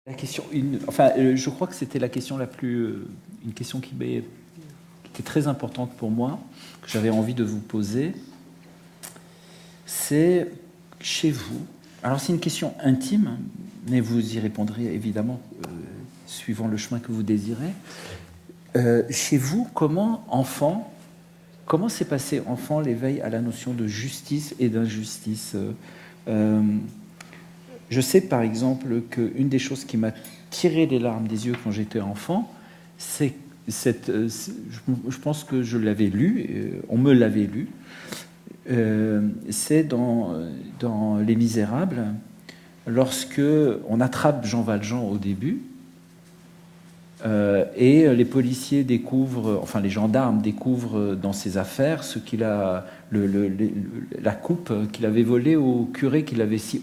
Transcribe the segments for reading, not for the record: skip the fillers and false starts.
La question, je crois que c'était la question la plus, une question qui était très importante pour moi, que j'avais envie de vous poser. C'est chez vous. Alors c'est une question intime, mais vous y répondrez évidemment suivant le chemin que vous désirez. Chez vous, comment s'est passé enfant l'éveil à la notion de justice et d'injustice? Je sais par exemple qu'une des choses qui m'a tiré les larmes des yeux quand j'étais enfant, c'est je pense que je l'avais lu, on me l'avait lu, c'est dans Les Misérables, lorsque on attrape Jean Valjean au début, et les policiers découvrent, enfin les gendarmes découvrent dans ses affaires ce qu'il a, la coupe qu'il avait volée au curé qu'il avait si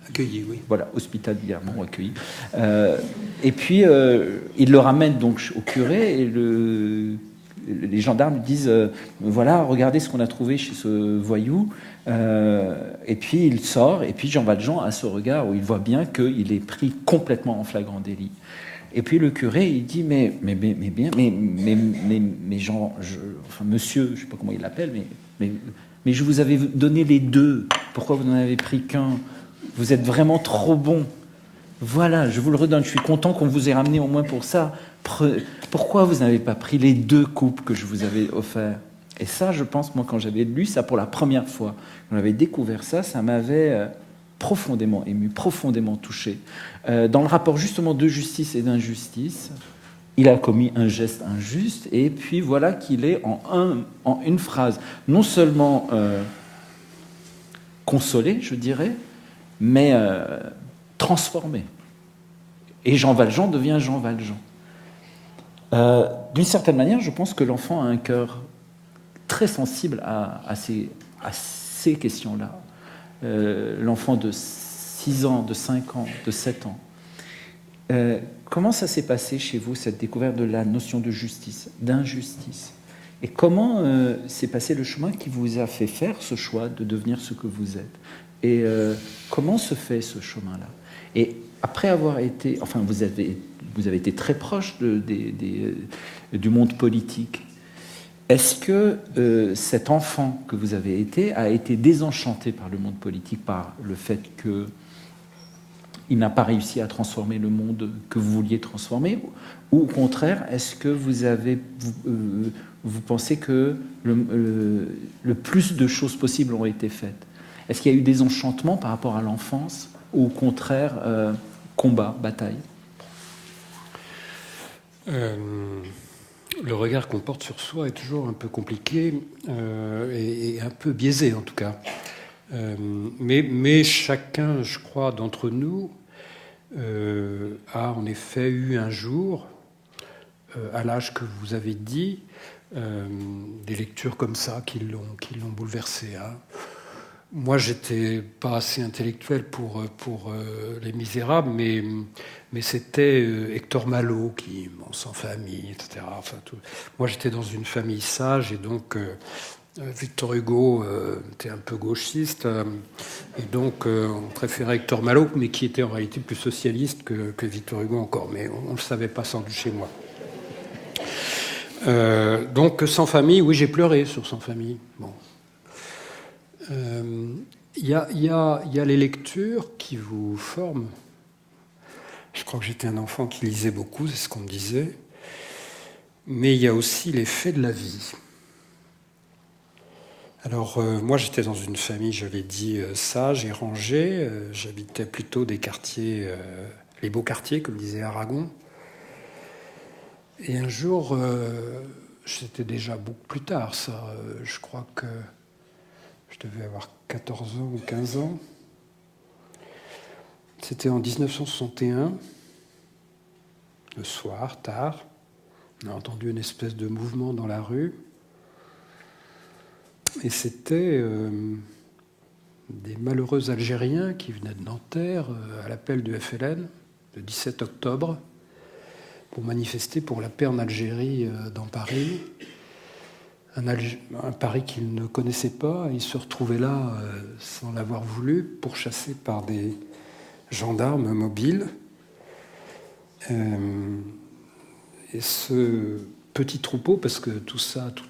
accueilli, oui. Voilà, hospitalièrement accueilli. Et puis il le ramène donc au curé et les gendarmes disent voilà, regardez ce qu'on a trouvé chez ce voyou. Et puis il sort, et puis Jean Valjean a ce regard où il voit bien qu'il est pris complètement en flagrant délit. Et puis le curé, il dit mais Jean, enfin monsieur, je sais pas comment il l'appelle, mais je vous avais donné les deux. Pourquoi vous n'en avez pris qu'un? Vous êtes vraiment trop bon. Voilà, je vous le redonne. Je suis content qu'on vous ait ramené au moins pour ça. Pourquoi vous n'avez pas pris les 2 coupes que je vous avais offertes? Et ça, je pense, moi, quand j'avais lu ça pour la première fois, quand j'avais découvert ça, ça m'avait profondément ému, profondément touché. Dans le rapport justement de justice et d'injustice, il a commis un geste injuste, et puis voilà qu'il est en une phrase, non seulement consolé, je dirais, mais transformé. Et Jean Valjean devient Jean Valjean. D'une certaine manière, je pense que l'enfant a un cœur très sensible à ces questions-là. L'enfant de 6 ans, de 5 ans, de 7 ans. Comment ça s'est passé chez vous, cette découverte de la notion de justice, d'injustice? Et comment s'est passé le chemin qui vous a fait faire ce choix de devenir ce que vous êtes? Et comment se fait ce chemin-là? Et après avoir été... Enfin, vous avez été très proche du monde politique. Est-ce que cet enfant que vous avez été a été désenchanté par le monde politique, par le fait qu'il n'a pas réussi à transformer le monde que vous vouliez transformer? Ou au contraire, est-ce que vous pensez que le plus de choses possibles ont été faites? Est-ce qu'il y a eu des enchantements par rapport à l'enfance, ou au contraire, combat, bataille? Le regard qu'on porte sur soi est toujours un peu compliqué et un peu biaisé, en tout cas. Mais chacun, je crois, d'entre nous a en effet eu un jour, à l'âge que vous avez dit, des lectures comme ça qui l'ont bouleversé. Hein. Moi, j'étais pas assez intellectuel pour Les Misérables, mais c'était Hector Malot qui, sans famille, etc. Enfin, tout. Moi, j'étais dans une famille sage, et donc Victor Hugo était un peu gauchiste, et donc on préférait Hector Malot, mais qui était en réalité plus socialiste que Victor Hugo encore, mais on ne le savait pas sans doute chez moi. Donc Sans famille, oui, j'ai pleuré sur Sans famille. Bon. Il y a les lectures qui vous forment. Je crois que j'étais un enfant qui lisait beaucoup, c'est ce qu'on me disait. Mais il y a aussi les faits de la vie. Alors, moi, j'étais dans une famille, je l'ai dit, sage et rangée. J'habitais plutôt des quartiers, les beaux quartiers, comme disait Aragon. Et un jour, c'était déjà beaucoup plus tard, ça. Je crois que je devais avoir 14 ans ou 15 ans. C'était en 1961, le soir, tard. On a entendu une espèce de mouvement dans la rue. Et c'était des malheureux Algériens qui venaient de Nanterre à l'appel du FLN, le 17 octobre, pour manifester pour la paix en Algérie dans Paris. Un Paris qu'ils ne connaissaient pas. Ils se retrouvaient là sans l'avoir voulu, pourchassés par des gendarmes mobiles. Et ce petit troupeau, parce que toute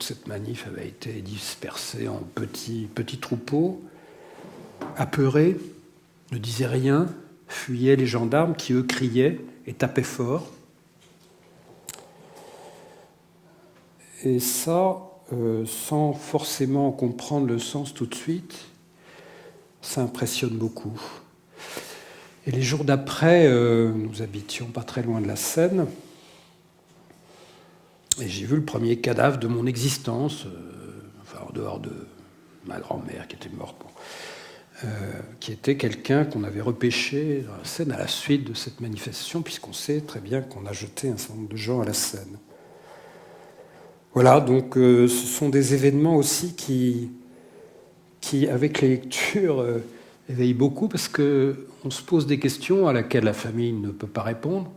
cette manif avait été dispersée en petits troupeaux, apeurés, ne disaient rien, fuyaient les gendarmes qui, eux, criaient et tapaient fort. Et ça, sans forcément comprendre le sens tout de suite, ça impressionne beaucoup. Et les jours d'après, nous habitions pas très loin de la Seine, et j'ai vu le premier cadavre de mon existence, en dehors de ma grand-mère qui était morte, qui était quelqu'un qu'on avait repêché dans la Seine à la suite de cette manifestation, puisqu'on sait très bien qu'on a jeté un certain nombre de gens à la Seine. Voilà, donc ce sont des événements aussi qui avec les lectures, éveillent beaucoup, parce qu'on se pose des questions à laquelle la famille ne peut pas répondre,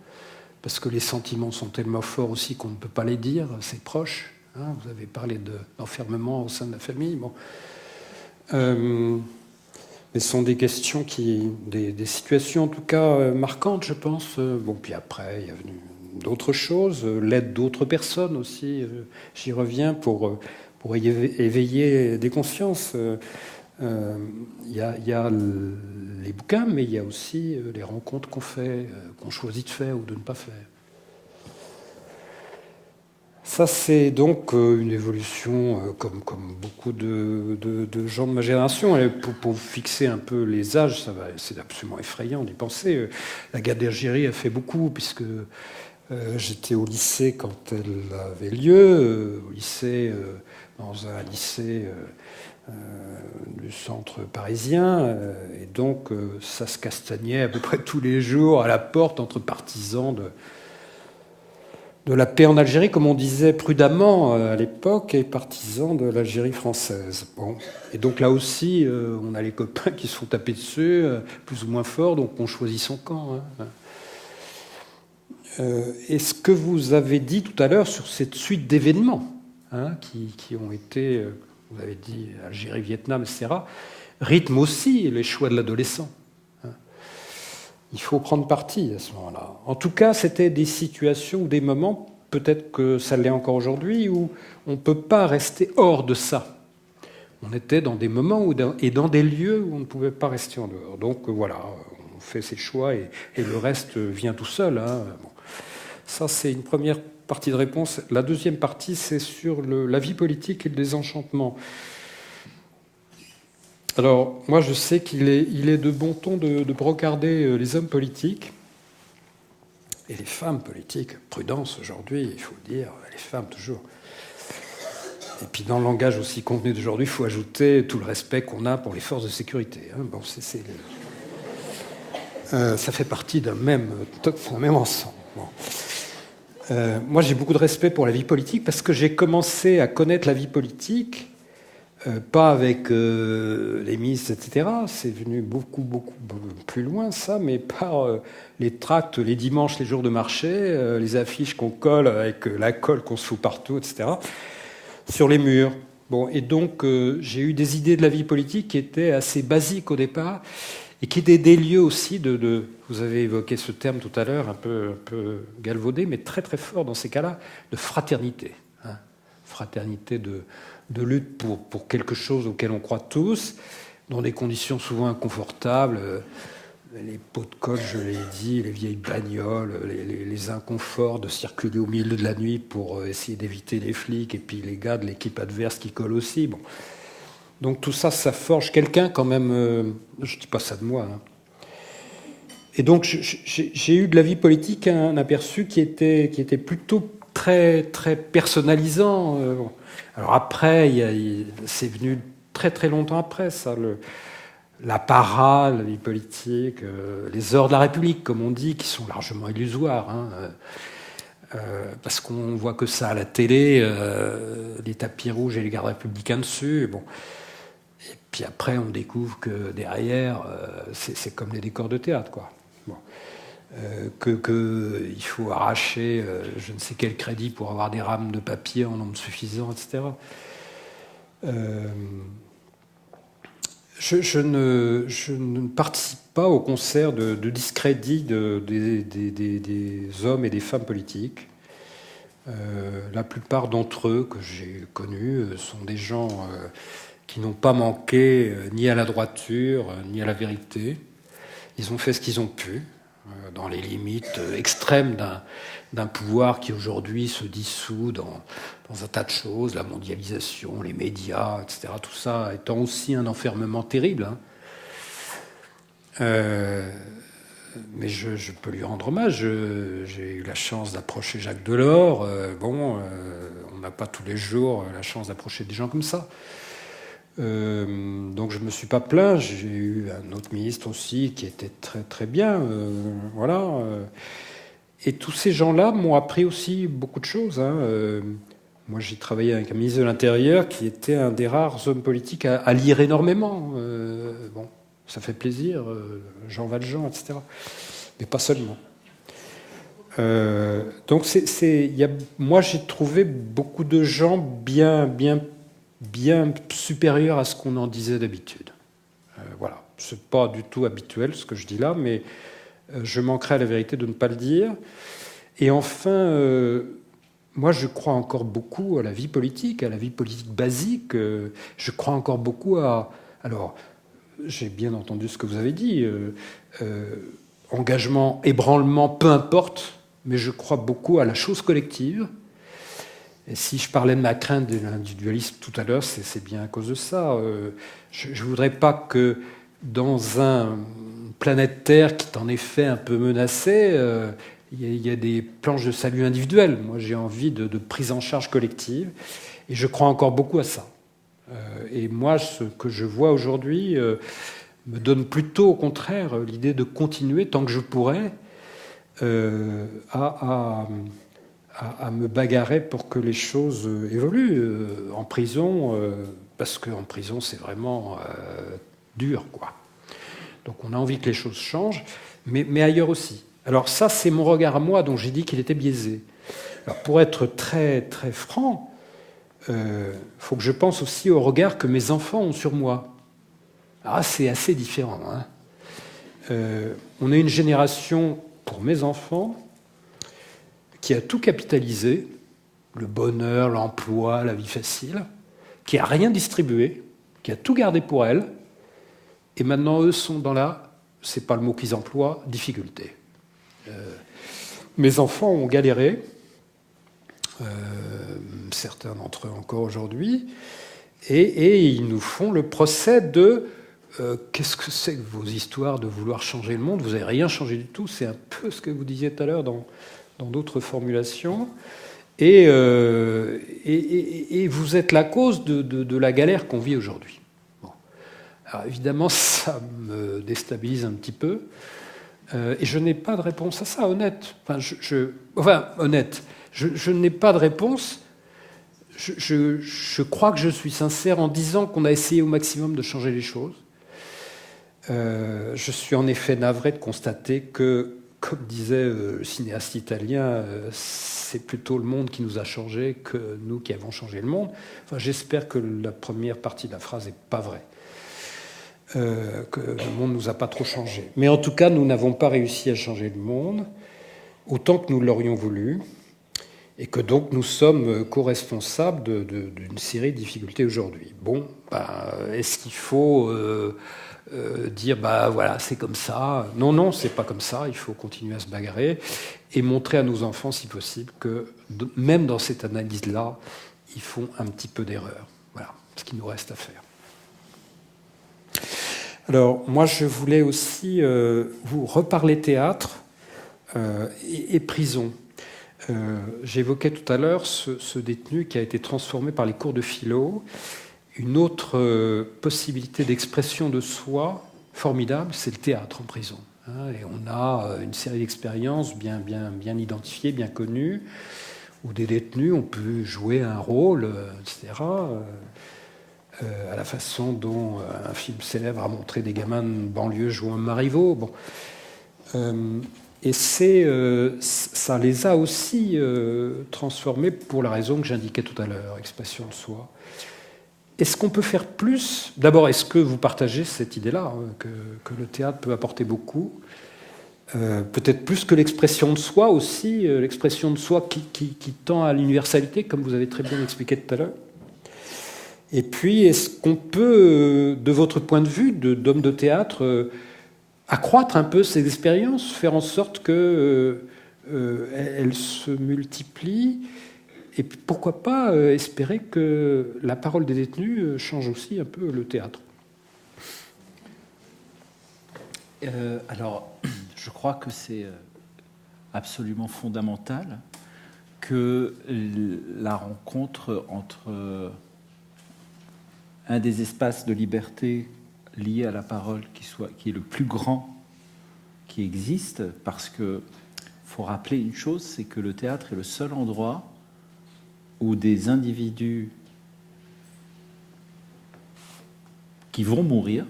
parce que les sentiments sont tellement forts aussi qu'on ne peut pas les dire à ses proches. Hein, vous avez parlé d'enfermement au sein de la famille. Bon. Mais ce sont des questions des situations en tout cas marquantes, je pense. Bon, puis après, il y a venu d'autres choses, l'aide d'autres personnes aussi. J'y reviens pour éveiller des consciences. Il y a les bouquins, mais il y a aussi les rencontres qu'on fait, qu'on choisit de faire ou de ne pas faire. Ça, c'est donc une évolution, comme beaucoup de gens de ma génération. Et pour fixer un peu les âges, c'est absolument effrayant d'y penser. La guerre d'Algérie a fait beaucoup, puisque j'étais au lycée quand elle avait lieu, dans un lycée du centre parisien, et donc ça se castagnait à peu près tous les jours à la porte entre partisans de la paix en Algérie, comme on disait prudemment à l'époque, et partisans de l'Algérie française. Bon. Et donc là aussi, on a les copains qui se font taper dessus, plus ou moins fort, donc on choisit son camp. Et ce que vous avez dit tout à l'heure sur cette suite d'événements qui ont été... vous avez dit Algérie, Vietnam, etc., rythme aussi les choix de l'adolescent. Il faut prendre parti à ce moment-là. En tout cas, c'était des situations ou des moments, peut-être que ça l'est encore aujourd'hui, où on ne peut pas rester hors de ça. On était dans des moments et dans des lieux où on ne pouvait pas rester en dehors. Donc voilà, on fait ses choix et le reste vient tout seul. Bon. Ça, c'est une première partie de réponse. La deuxième partie, c'est sur la vie politique et le désenchantement. Alors, moi, je sais qu'il est de bon ton de brocarder les hommes politiques et les femmes politiques. Prudence, aujourd'hui, il faut dire, les femmes, toujours. Et puis, dans le langage aussi convenu d'aujourd'hui, il faut ajouter tout le respect qu'on a pour les forces de sécurité. Bon, ça fait partie d'un même ensemble. Bon. Moi, j'ai beaucoup de respect pour la vie politique parce que j'ai commencé à connaître la vie politique, pas avec les miss, etc. C'est venu beaucoup plus loin, ça, mais par les tracts, les dimanches, les jours de marché, les affiches qu'on colle avec la colle qu'on se fout partout, etc., sur les murs. Bon, et donc, j'ai eu des idées de la vie politique qui étaient assez basiques au départ, et qui étaient des lieux aussi vous avez évoqué ce terme tout à l'heure, un peu galvaudé, mais très très fort dans ces cas-là, de fraternité. Fraternité de lutte pour quelque chose auquel on croit tous, dans des conditions souvent inconfortables, les pots de colle, je l'ai dit, les vieilles bagnoles, les inconforts de circuler au milieu de la nuit pour essayer d'éviter les flics, et puis les gars de l'équipe adverse qui collent aussi. Bon. Donc tout ça, ça forge quelqu'un quand même, je ne dis pas ça de moi. Et donc j'ai eu de la vie politique un aperçu qui était plutôt très, très personnalisant. Alors après, c'est venu très très longtemps après, ça, l'apparat, la vie politique, les heures de la République, comme on dit, qui sont largement illusoires. Parce qu'on voit que ça à la télé, les tapis rouges et les gardes républicains dessus. Bon. Et puis après, on découvre que derrière, c'est comme les décors de théâtre, quoi. Bon. Il faut arracher je ne sais quel crédit pour avoir des rames de papier en nombre suffisant, etc. Je ne participe pas au concert de discrédit des hommes et des femmes politiques. La plupart d'entre eux que j'ai connus sont des gens qui n'ont pas manqué ni à la droiture, ni à la vérité. Ils ont fait ce qu'ils ont pu, dans les limites extrêmes d'un pouvoir qui aujourd'hui se dissout dans un tas de choses, la mondialisation, les médias, etc. Tout ça étant aussi un enfermement terrible. Mais je peux lui rendre hommage. J'ai eu la chance d'approcher Jacques Delors. On n'a pas tous les jours la chance d'approcher des gens comme ça. Donc je me suis pas plaint. J'ai eu un autre ministre aussi qui était très très bien. Voilà. Et tous ces gens-là m'ont appris aussi beaucoup de choses. Moi, j'ai travaillé avec un ministre de l'Intérieur qui était un des rares hommes politiques à lire énormément. Bon, ça fait plaisir, Jean Valjean, etc. Mais pas seulement. Donc, moi, j'ai trouvé beaucoup de gens bien supérieurs à ce qu'on en disait d'habitude. Voilà. C'est pas du tout habituel ce que je dis là, mais je manquerais à la vérité de ne pas le dire. Et enfin, moi, je crois encore beaucoup à la vie politique basique. Je crois encore beaucoup à... Alors, j'ai bien entendu ce que vous avez dit. Engagement, ébranlement, peu importe, mais je crois beaucoup à la chose collective. Et si je parlais de ma crainte de l'individualisme tout à l'heure, c'est bien à cause de ça. Je ne voudrais pas que dans un planète Terre qui est en effet un peu menacée, il y a des planches de salut individuelles. Moi, j'ai envie de prise en charge collective. Et je crois encore beaucoup à ça. Et moi, ce que je vois aujourd'hui me donne plutôt, au contraire, l'idée de continuer, tant que je pourrais, à me bagarrer pour que les choses évoluent. En prison, parce qu'en prison, c'est vraiment dur, quoi. Donc on a envie que les choses changent, mais ailleurs aussi. Alors ça, c'est mon regard à moi, dont j'ai dit qu'il était biaisé. Alors pour être très, très franc, faut que je pense aussi au regard que mes enfants ont sur moi. Ah, c'est assez différent. On est une génération, pour mes enfants, qui a tout capitalisé, le bonheur, l'emploi, la vie facile, qui a rien distribué, qui a tout gardé pour elle, et maintenant eux sont dans la, c'est pas le mot qu'ils emploient, difficulté. Mes enfants ont galéré, certains d'entre eux encore aujourd'hui, et ils nous font le procès de qu'est-ce que c'est que vos histoires de vouloir changer le monde? Vous n'avez rien changé du tout, c'est un peu ce que vous disiez tout à l'heure dans d'autres formulations. Et vous êtes la cause de la galère qu'on vit aujourd'hui. Bon. Alors évidemment, ça me déstabilise un petit peu. Et je n'ai pas de réponse à ça, honnête. Honnête. Je n'ai pas de réponse. Je crois que je suis sincère en disant qu'on a essayé au maximum de changer les choses. Je suis en effet navré de constater que, comme disait le cinéaste italien, c'est plutôt le monde qui nous a changé que nous qui avons changé le monde. Enfin, j'espère que la première partie de la phrase n'est pas vraie. Que le monde ne nous a pas trop changé. Mais en tout cas, nous n'avons pas réussi à changer le monde autant que nous l'aurions voulu, et que donc nous sommes co-responsables d'une série de difficultés aujourd'hui. Bon, est-ce qu'il faut dire voilà, c'est comme ça? Non, c'est pas comme ça. Il faut continuer à se bagarrer et montrer à nos enfants, si possible, que même dans cette analyse-là, ils font un petit peu d'erreur. Voilà ce qu'il nous reste à faire. Alors, moi, je voulais aussi vous reparler théâtre et prison. J'évoquais tout à l'heure ce détenu qui a été transformé par les cours de philo. Une autre possibilité d'expression de soi formidable, c'est le théâtre en prison. Et on a une série d'expériences bien identifiées, bien connues, où des détenus ont pu jouer un rôle, etc., à la façon dont un film célèbre a montré des gamins de banlieue jouant Marivaux. Bon. Et ça les a aussi transformés pour la raison que j'indiquais tout à l'heure, expression de soi. Est-ce qu'on peut faire plus? D'abord, est-ce que vous partagez cette idée-là, que le théâtre peut apporter beaucoup? Peut-être plus que l'expression de soi aussi, l'expression de soi qui tend à l'universalité, comme vous avez très bien expliqué tout à l'heure. Et puis, est-ce qu'on peut, de votre point de vue d'homme de théâtre, accroître un peu ces expériences, faire en sorte qu'elles se multiplient, et puis, pourquoi pas espérer que la parole des détenus change aussi un peu le théâtre? Alors, je crois que c'est absolument fondamental que la rencontre entre un des espaces de liberté liés à la parole qui est le plus grand qui existe, parce que faut rappeler une chose, c'est que le théâtre est le seul endroit où des individus qui vont mourir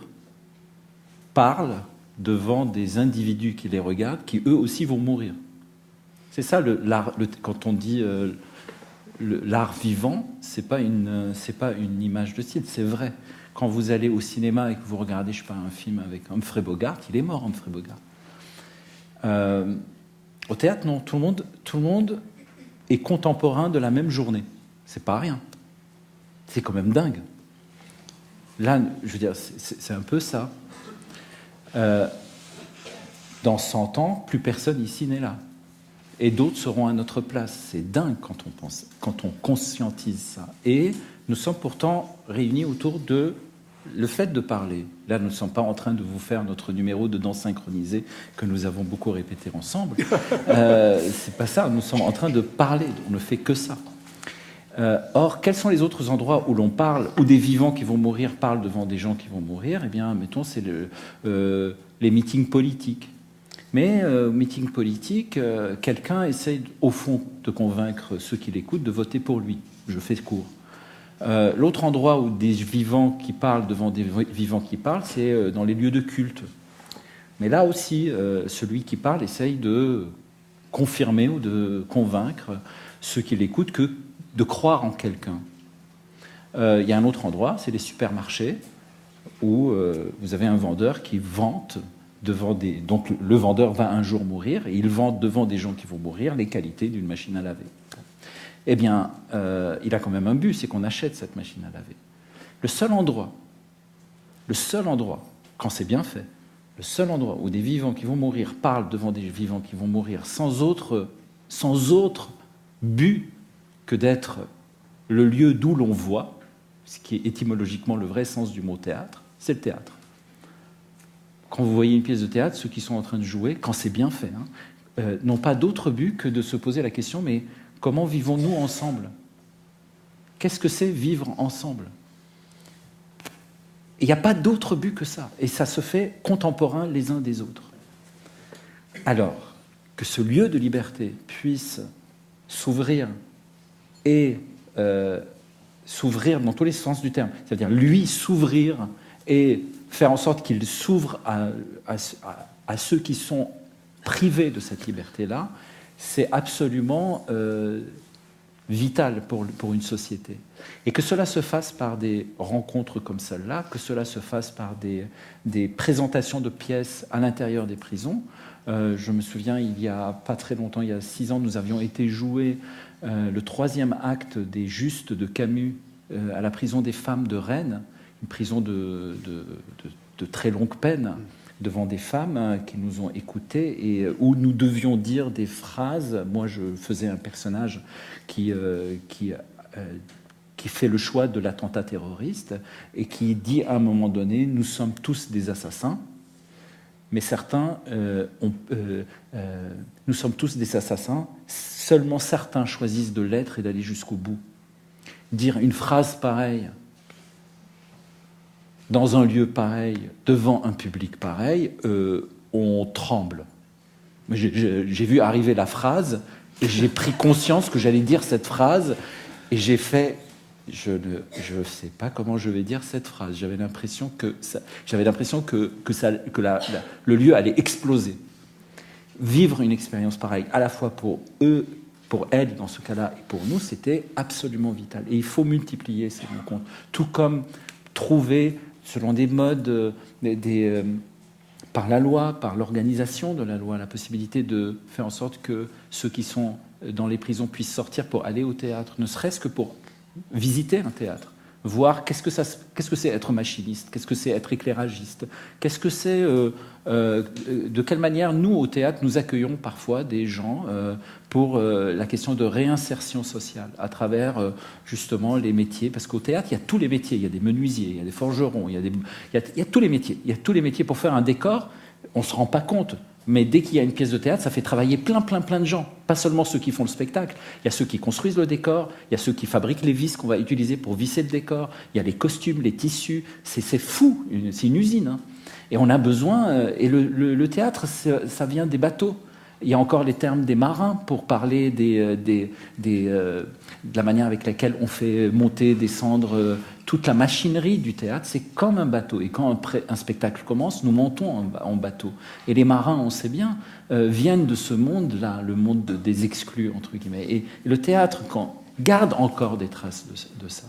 parlent devant des individus qui les regardent, qui eux aussi vont mourir. C'est ça l'art. Quand on dit l'art vivant, c'est pas une image de style, c'est vrai. Quand vous allez au cinéma et que vous regardez, je sais pas, un film avec Humphrey Bogart, il est mort, Humphrey Bogart. Au théâtre, non, tout le monde est contemporain de la même journée. C'est pas rien. C'est quand même dingue. Là, je veux dire, c'est un peu ça. Dans 100 ans, plus personne ici n'est là. Et d'autres seront à notre place. C'est dingue quand on conscientise ça. Et nous sommes pourtant réunis autour de le fait de parler. Là, nous ne sommes pas en train de vous faire notre numéro de danse synchronisée que nous avons beaucoup répété ensemble. C'est pas ça. Nous sommes en train de parler. On ne fait que ça. Or, quels sont les autres endroits où l'on parle, où des vivants qui vont mourir parlent devant des gens qui vont mourir? Eh bien, mettons, c'est les meetings politiques. Mais meeting politique, quelqu'un essaye au fond de convaincre ceux qui l'écoutent de voter pour lui. Je fais court. L'autre endroit où des vivants qui parlent devant des vivants qui parlent, c'est dans les lieux de culte. Mais là aussi, celui qui parle essaye de confirmer ou de convaincre ceux qui l'écoutent de croire en quelqu'un. Il y a un autre endroit, c'est les supermarchés, où vous avez un vendeur qui vante devant des... Donc le vendeur va un jour mourir, et il vante devant des gens qui vont mourir les qualités d'une machine à laver. Eh bien, il a quand même un but, c'est qu'on achète cette machine à laver. Le seul endroit, quand c'est bien fait, le seul endroit où des vivants qui vont mourir parlent devant des vivants qui vont mourir sans autre but que d'être le lieu d'où l'on voit, ce qui est étymologiquement le vrai sens du mot théâtre, c'est le théâtre. Quand vous voyez une pièce de théâtre, ceux qui sont en train de jouer, quand c'est bien fait, n'ont pas d'autre but que de se poser la question, mais comment vivons-nous ensemble? Qu'est-ce que c'est vivre ensemble? Il n'y a pas d'autre but que ça, et ça se fait contemporain les uns des autres. Alors, que ce lieu de liberté puisse s'ouvrir et s'ouvrir dans tous les sens du terme, c'est-à-dire lui s'ouvrir et faire en sorte qu'il s'ouvre à ceux qui sont privés de cette liberté-là, c'est absolument vital pour une société. Et que cela se fasse par des rencontres comme celle-là, que cela se fasse par des présentations de pièces à l'intérieur des prisons. Je me souviens, il y a pas très longtemps, il y a 6 ans, nous avions été jouer le 3e acte des Justes de Camus à la prison des femmes de Rennes, une prison de très longue peine, devant des femmes qui nous ont écoutés et où nous devions dire des phrases. Moi, je faisais un personnage qui fait le choix de l'attentat terroriste et qui dit à un moment donné « Nous sommes tous des assassins ». Mais certains, nous sommes tous des assassins, seulement certains choisissent de l'être et d'aller jusqu'au bout. Dire une phrase pareille, dans un lieu pareil, devant un public pareil, on tremble. J'ai vu arriver la phrase, et j'ai pris conscience que j'allais dire cette phrase, et j'ai fait... Je ne sais pas comment je vais dire cette phrase. J'avais l'impression que le lieu allait exploser. Vivre une expérience pareille, à la fois pour eux, pour elle, dans ce cas-là, et pour nous, c'était absolument vital. Et il faut multiplier ces rencontres. Tout comme trouver, selon des modes, par la loi, par l'organisation de la loi, la possibilité de faire en sorte que ceux qui sont dans les prisons puissent sortir pour aller au théâtre, ne serait-ce que pour visiter un théâtre, voir qu'est-ce que c'est être machiniste, qu'est-ce que c'est être éclairagiste, qu'est-ce que c'est, de quelle manière nous, au théâtre, nous accueillons parfois des gens pour la question de réinsertion sociale à travers justement les métiers, parce qu'au théâtre, il y a tous les métiers, il y a des menuisiers, il y a des forgerons, il y a tous les métiers, il y a tous les métiers pour faire un décor, on ne se rend pas compte. Mais dès qu'il y a une pièce de théâtre, ça fait travailler plein de gens. Pas seulement ceux qui font le spectacle. Il y a ceux qui construisent le décor, il y a ceux qui fabriquent les vis qu'on va utiliser pour visser le décor, il y a les costumes, les tissus. C'est fou, c'est une usine. Hein. Et on a besoin... Et le théâtre, ça vient des bateaux. Il y a encore les termes des marins pour parler de la manière avec laquelle on fait monter, descendre toute la machinerie du théâtre. C'est comme un bateau. Et quand un spectacle commence, nous montons en bateau. Et les marins, on sait bien, viennent de ce monde-là, le monde des exclus, entre guillemets. Et le théâtre garde encore des traces de ça.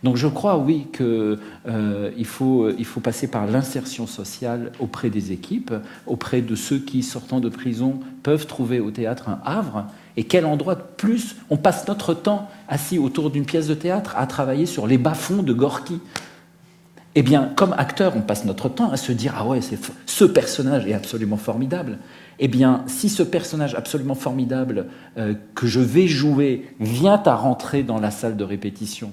Donc je crois, oui, qu'il faut passer par l'insertion sociale auprès des équipes, auprès de ceux qui, sortant de prison, peuvent trouver au théâtre un havre. Et quel endroit de plus on passe notre temps assis autour d'une pièce de théâtre à travailler sur les bas-fonds de Gorky. Eh bien, comme acteur, on passe notre temps à se dire « Ah ouais, ce personnage est absolument formidable ». Eh bien, si ce personnage absolument formidable que je vais jouer vient à rentrer dans la salle de répétition,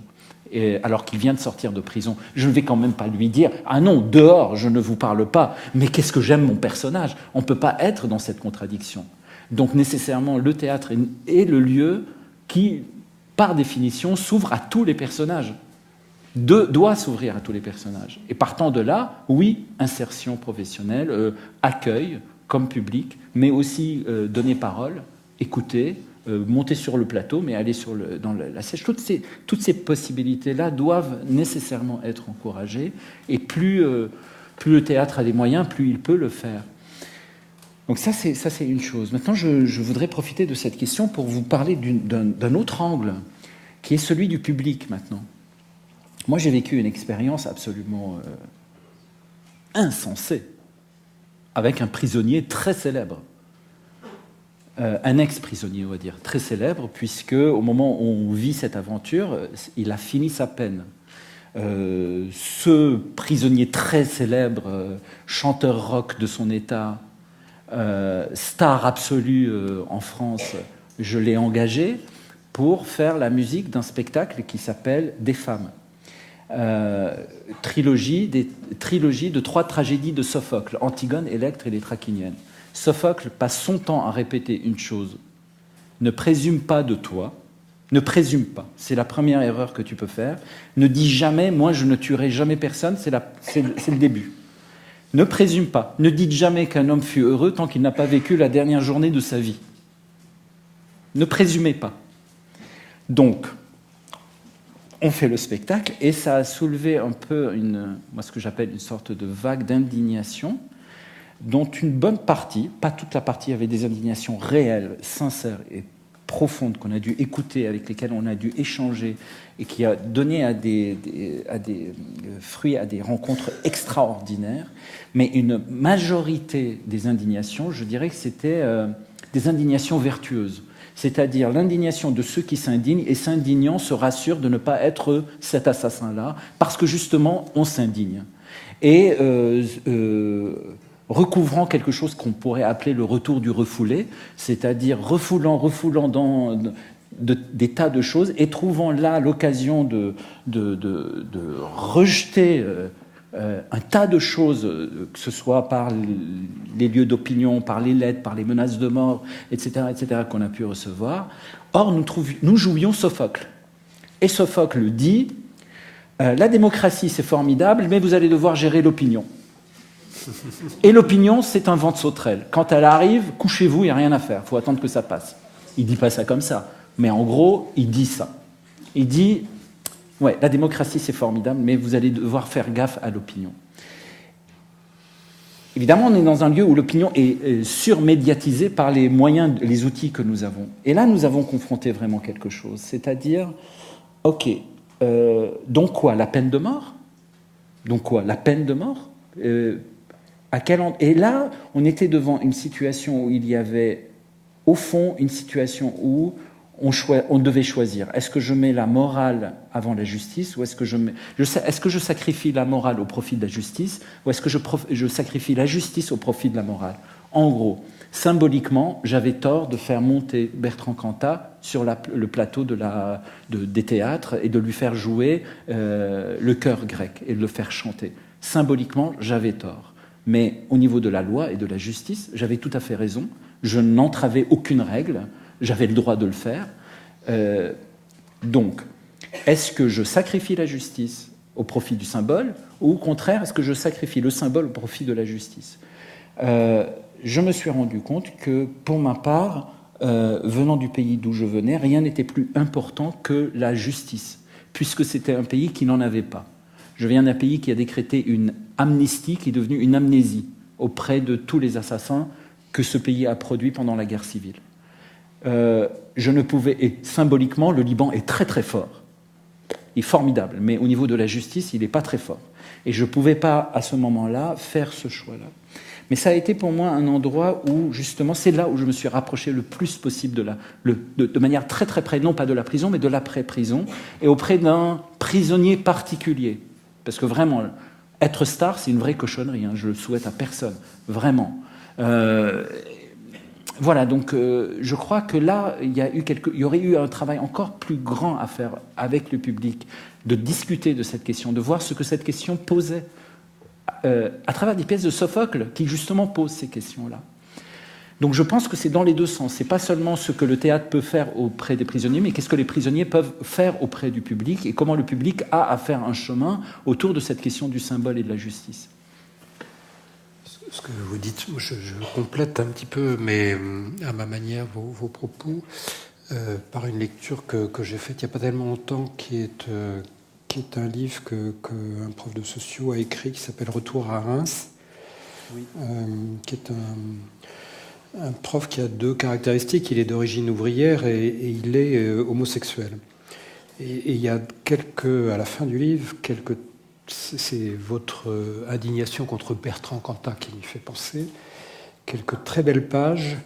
alors qu'il vient de sortir de prison, je ne vais quand même pas lui dire « Ah non, dehors, je ne vous parle pas, mais qu'est-ce que j'aime mon personnage ?» On ne peut pas être dans cette contradiction. Donc nécessairement, le théâtre est le lieu qui, par définition, s'ouvre à tous les personnages, doit s'ouvrir à tous les personnages. Et partant de là, oui, insertion professionnelle, accueil comme public, mais aussi donner parole, écouter, monter sur le plateau, mais aller dans la siège. Toutes ces possibilités-là doivent nécessairement être encouragées, et plus le théâtre a des moyens, plus il peut le faire. Donc ça, c'est une chose. Maintenant, je voudrais profiter de cette question pour vous parler d'un autre angle, qui est celui du public, maintenant. Moi, j'ai vécu une expérience absolument insensée, avec un prisonnier très célèbre. Un ex-prisonnier, on va dire, très célèbre, puisque au moment où on vit cette aventure, il a fini sa peine. Ce prisonnier très célèbre, chanteur rock de son état, star absolue en France, je l'ai engagé pour faire la musique d'un spectacle qui s'appelle Des femmes. Trilogie de 3 tragédies de Sophocle, Antigone, Électre et les Trachiniennes. Sophocle passe son temps à répéter une chose: ne présume pas de toi, ne présume pas, c'est la première erreur que tu peux faire. Ne dis jamais, moi je ne tuerai jamais personne, c'est le début. Ne présume pas, ne dites jamais qu'un homme fut heureux tant qu'il n'a pas vécu la dernière journée de sa vie. Ne présumez pas. Donc, on fait le spectacle et ça a soulevé un peu moi ce que j'appelle une sorte de vague d'indignation, dont une bonne partie, pas toute la partie, avait des indignations réelles, sincères et profondes qu'on a dû écouter, avec lesquelles on a dû échanger et qui a donné à des fruits à des rencontres extraordinaires. Mais une majorité des indignations, je dirais que c'était des indignations vertueuses. C'est-à-dire l'indignation de ceux qui s'indignent, et s'indignant se rassurent de ne pas être cet assassin-là, parce que justement, on s'indigne. Et recouvrant quelque chose qu'on pourrait appeler le retour du refoulé, c'est-à-dire refoulant dans des tas de choses, et trouvant là l'occasion de rejeter un tas de choses, que ce soit par les lieux d'opinion, par les lettres, par les menaces de mort, etc., qu'on a pu recevoir. Or, nous jouions Sophocle. Et Sophocle dit « La démocratie, c'est formidable, mais vous allez devoir gérer l'opinion. » Et l'opinion, c'est un vent de sauterelle. Quand elle arrive, couchez-vous, il n'y a rien à faire, il faut attendre que ça passe. Il ne dit pas ça comme ça, mais en gros, il dit ça. Il dit... Ouais, la démocratie, c'est formidable, mais vous allez devoir faire gaffe à l'opinion. évidemment, on est dans un lieu où l'opinion est surmédiatisée par les moyens, les outils que nous avons. Et là, nous avons confronté vraiment quelque chose. C'est-à-dire, OK, donc quoi, la peine de mort ? Donc quoi, la peine de mort ? Et là, on était devant une situation où il y avait, au fond, une situation où on devait choisir. Est-ce que je mets la morale avant la justice, ou est-ce que je sacrifie la morale au profit de la justice, ou est-ce que je sacrifie la justice au profit de la morale ? En gros, symboliquement, j'avais tort de faire monter Bertrand Cantat sur le plateau des théâtres et de lui faire jouer le chœur grec et de le faire chanter. Symboliquement, j'avais tort. Mais au niveau de la loi et de la justice, j'avais tout à fait raison. Je n'entravais aucune règle. J'avais le droit de le faire. Donc, est-ce que je sacrifie la justice au profit du symbole, ou au contraire, est-ce que je sacrifie le symbole au profit de la justice ? Je me suis rendu compte que, pour ma part, venant du pays d'où je venais, rien n'était plus important que la justice, puisque c'était un pays qui n'en avait pas. Je viens d'un pays qui a décrété une amnistie qui est devenue une amnésie auprès de tous les assassins que ce pays a produits pendant la guerre civile. Je ne pouvais, et symboliquement, le Liban est très très fort. Il est formidable, mais au niveau de la justice, il n'est pas très fort. Et je ne pouvais pas, à ce moment-là, faire ce choix-là. Mais ça a été pour moi un endroit où, justement, c'est là où je me suis rapproché le plus possible de manière très très près, non pas de la prison, mais de l'après-prison, et auprès d'un prisonnier particulier. Parce que vraiment, être star, c'est une vraie cochonnerie, hein, je le souhaite à personne, vraiment. Voilà, donc je crois que là, il y aurait eu un travail encore plus grand à faire avec le public, de discuter de cette question, de voir ce que cette question posait, à travers des pièces de Sophocle qui justement posent ces questions-là. Donc je pense que c'est dans les deux sens. C'est pas seulement ce que le théâtre peut faire auprès des prisonniers, mais qu'est-ce que les prisonniers peuvent faire auprès du public, et comment le public a à faire un chemin autour de cette question du symbole et de la justice. Ce que vous dites, je complète un petit peu, mais à ma manière, vos propos, par une lecture que j'ai faite il n'y a pas tellement longtemps, qui est un livre qu'un prof de socio a écrit, qui s'appelle « Retour à Reims », oui. Qui est un prof qui a deux caractéristiques. Il est d'origine ouvrière et il est homosexuel. Et il y a à la fin du livre, c'est votre indignation contre Bertrand Cantat qui m'y fait penser, quelques très belles pages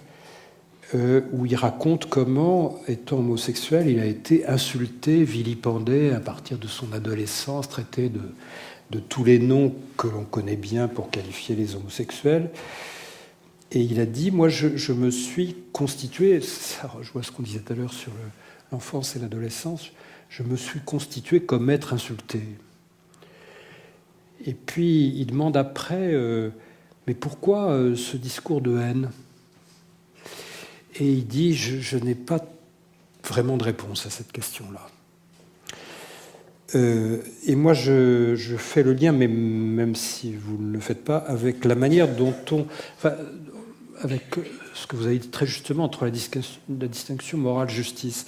où il raconte comment, étant homosexuel, il a été insulté, vilipendé à partir de son adolescence, traité de tous les noms que l'on connaît bien pour qualifier les homosexuels. Et il a dit, moi je me suis constitué, ça rejoint ce qu'on disait tout à l'heure sur l'enfance et l'adolescence, je me suis constitué comme être insulté. Et puis il demande après, mais pourquoi ce discours de haine ? Et il dit, je n'ai pas vraiment de réponse à cette question-là. Et moi, je fais le lien, mais même si vous ne le faites pas, avec la manière dont avec ce que vous avez dit très justement entre la distinction morale-justice.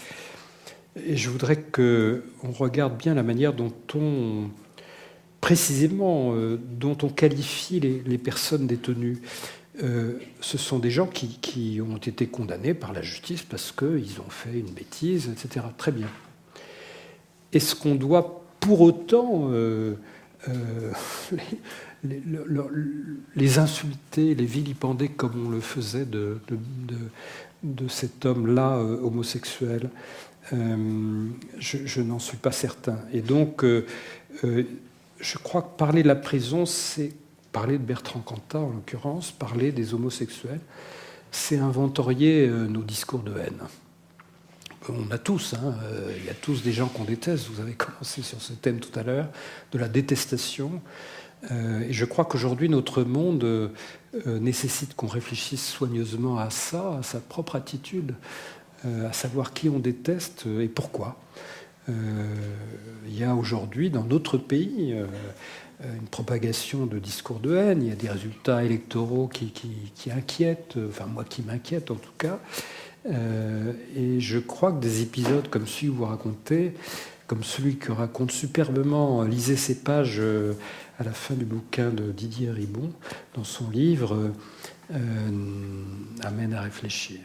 Et je voudrais qu'on regarde bien la manière dont précisément, dont on qualifie les personnes détenues. Ce sont des gens qui ont été condamnés par la justice parce qu'ils ont fait une bêtise, etc. Très bien. Est-ce qu'on doit pour autant les insulter, les vilipender comme on le faisait de cet homme-là homosexuel ? Je n'en suis pas certain. Et donc, je crois que parler de la prison, c'est parler de Bertrand Cantat, en l'occurrence, parler des homosexuels, c'est inventorier nos discours de haine. On a tous, il y a tous des gens qu'on déteste. Vous avez commencé sur ce thème tout à l'heure, de la détestation. Et je crois qu'aujourd'hui, notre monde nécessite qu'on réfléchisse soigneusement à ça, à sa propre attitude, à savoir qui on déteste et pourquoi. Il y a aujourd'hui, dans notre pays, une propagation de discours de haine. Il y a des résultats électoraux qui inquiètent, enfin moi qui m'inquiète en tout cas. Et je crois que des épisodes comme celui que vous racontez comme celui que raconte superbement, lisez ces pages à la fin du bouquin de Didier Ribon, dans son livre, amène à réfléchir.